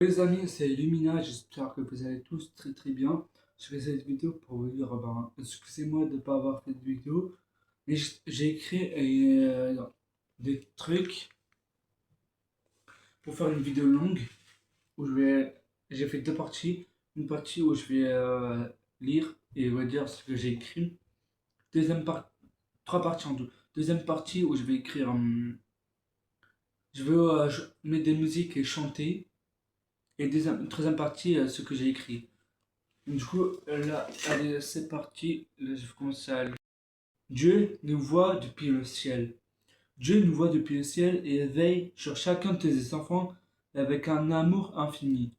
Les amis, c'est Illumina, j'espère que vous allez tous très bien. Je fais cette vidéo pour vous dire, excusez-moi de ne pas avoir fait de vidéo, mais j'ai écrit des trucs pour faire une vidéo longue où j'ai fait deux parties. Une partie où je vais lire et vous dire ce que j'ai écrit. Deuxième partie, trois parties en tout. Deuxième partie où je vais écrire, je vais mettre des musiques et chanter. Et troisième partie, ce que j'ai écrit. Du coup, là, allez, c'est parti. Là, je vais commencer à lire. Dieu nous voit depuis le ciel. Dieu nous voit depuis le ciel et veille sur chacun de ses enfants avec un amour infini.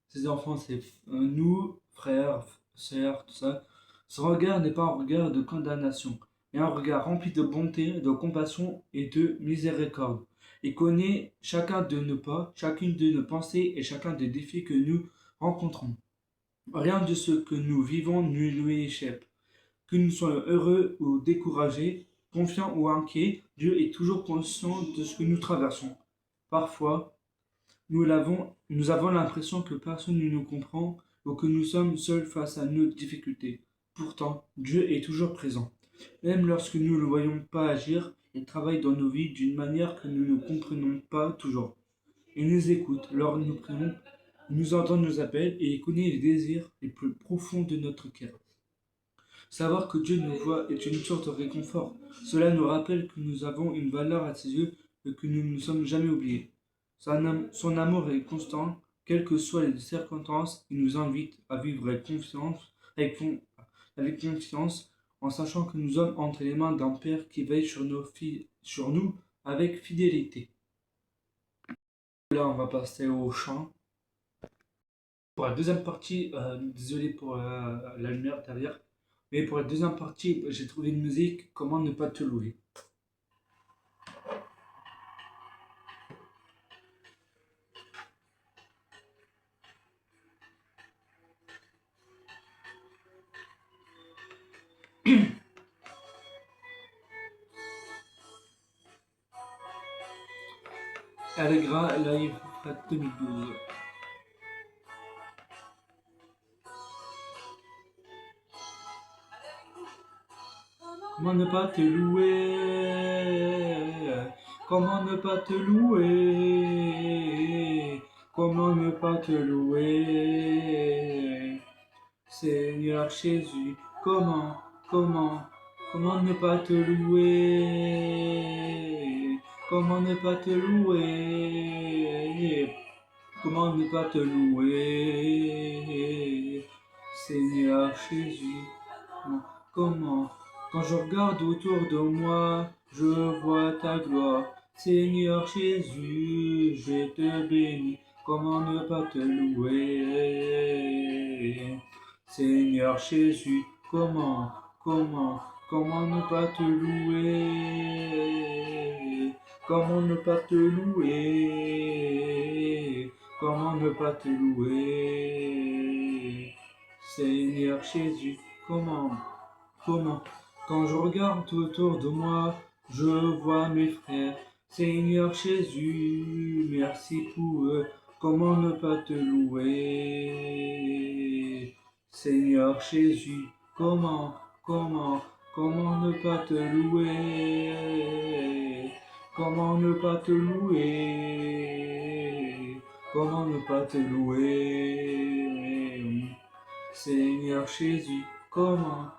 Ces enfants, c'est nous, frères, sœurs, tout ça. Ce regard n'est pas un regard de condamnation, mais un regard rempli de bonté, de compassion et de miséricorde. Il connaît chacun de nos pas, chacune de nos pensées et chacun des défis que nous rencontrons. Rien de ce que nous vivons ne lui échappe. Que nous soyons heureux ou découragés, confiants ou inquiets, Dieu est toujours conscient de ce que nous traversons. Parfois, nous avons l'impression que personne ne nous comprend ou que nous sommes seuls face à nos difficultés. Pourtant, Dieu est toujours présent. Même lorsque nous ne le voyons pas agir, il travaille dans nos vies d'une manière que nous ne comprenons pas toujours. Il nous écoute lorsque nous prions, il nous entend nos appels et il connaît les désirs les plus profonds de notre cœur. Savoir que Dieu nous voit est une sorte de réconfort. Cela nous rappelle que nous avons une valeur à ses yeux et que nous ne nous sommes jamais oubliés. Son amour est constant, quelles que soient les circonstances, il nous invite à vivre avec confiance, en sachant que nous sommes entre les mains d'un Père qui veille sur nous avec fidélité. Là, on va passer au chant. Pour la deuxième partie, désolé pour la lumière derrière, mais pour la deuxième partie, j'ai trouvé une musique, Comment ne pas te louer. Allegra Live 2012. Comment ne pas te louer? Comment ne pas te louer? Comment ne pas te louer? Seigneur Jésus, comment ne pas te louer? Comment ne pas te louer? Comment ne pas te louer? Seigneur Jésus, comment? Quand je regarde autour de moi, je vois ta gloire. Seigneur Jésus, je te bénis. Comment ne pas te louer? Seigneur Jésus, comment ne pas te louer? Comment ne pas te louer? Comment ne pas te louer? Seigneur Jésus, comment? Quand je regarde autour de moi, je vois mes frères. Seigneur Jésus, merci pour eux. Comment ne pas te louer? Seigneur Jésus, comment ne pas te louer? Comment ne pas te louer? Comment ne pas te louer? Seigneur Jésus, comment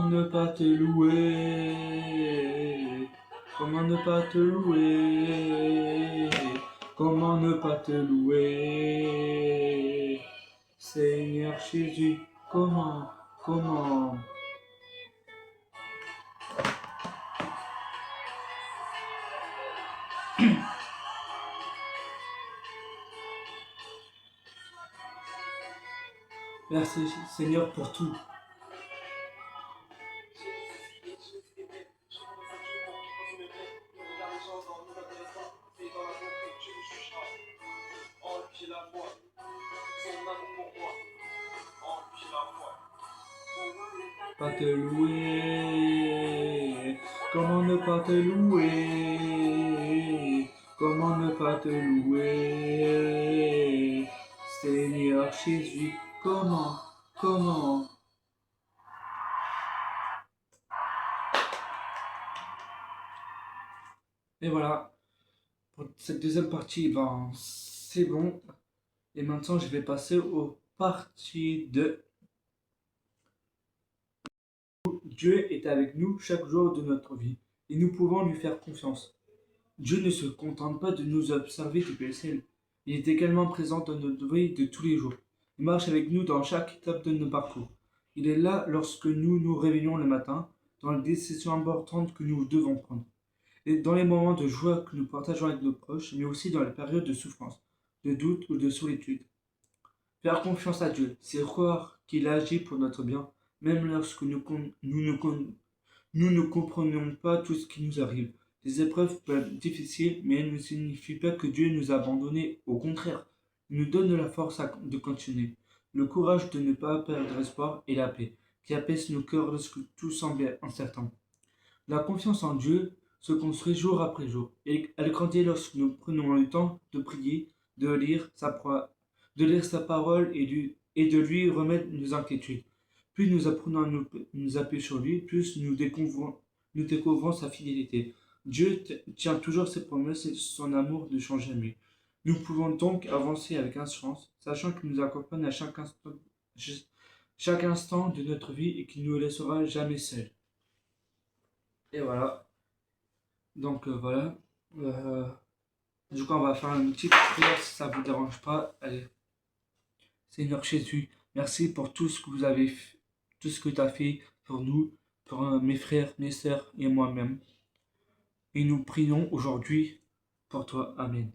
ne pas te louer? Comment ne pas te louer? Comment ne pas te louer? Seigneur Jésus, comment? Merci Seigneur pour tout. Pas te louer? Comment ne pas te louer? Comment ne pas te louer? Seigneur Jésus, comment. Et voilà, pour cette deuxième partie, ben, c'est bon. Et maintenant, je vais passer aux parties de Dieu est avec nous chaque jour de notre vie et nous pouvons lui faire confiance. Dieu ne se contente pas de nous observer depuis le ciel. Il est également présent dans notre vie de tous les jours. Il marche avec nous dans chaque étape de nos parcours. Il est là lorsque nous nous réveillons le matin, dans les décisions importantes que nous devons prendre, et dans les moments de joie que nous partageons avec nos proches, mais aussi dans les périodes de souffrance, de doute ou de solitude. Faire confiance à Dieu, c'est croire qu'il agit pour notre bien, même lorsque nous ne comprenons pas tout ce qui nous arrive. Les épreuves peuvent être difficiles, mais elles ne signifient pas que Dieu nous a abandonnés. Au contraire, il nous donne la force de continuer, le courage de ne pas perdre espoir et la paix, qui apaise nos cœurs lorsque tout semble incertain. La confiance en Dieu se construit jour après jour, et elle grandit lorsque nous prenons le temps de prier, de lire sa parole et de lui remettre nos inquiétudes. Plus nous apprenons à nous appuyer sur lui, plus nous découvrons sa fidélité. Dieu tient toujours ses promesses et son amour ne change jamais. Nous pouvons donc avancer avec assurance, sachant qu'il nous accompagne à chaque instant de notre vie et qu'il ne nous laissera jamais seuls. Et voilà. Donc voilà. Euh, du coup, on va faire une petite prière si ça ne vous dérange pas. Allez. Seigneur Jésus, merci pour tout ce que vous avez fait, tout ce que tu as fait pour nous, pour mes frères, mes sœurs et moi-même. Et nous prions aujourd'hui pour toi. Amen.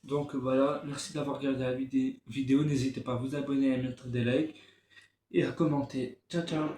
Donc voilà, merci d'avoir regardé la vidéo. N'hésitez pas à vous abonner, à mettre des likes et à commenter. Ciao, ciao.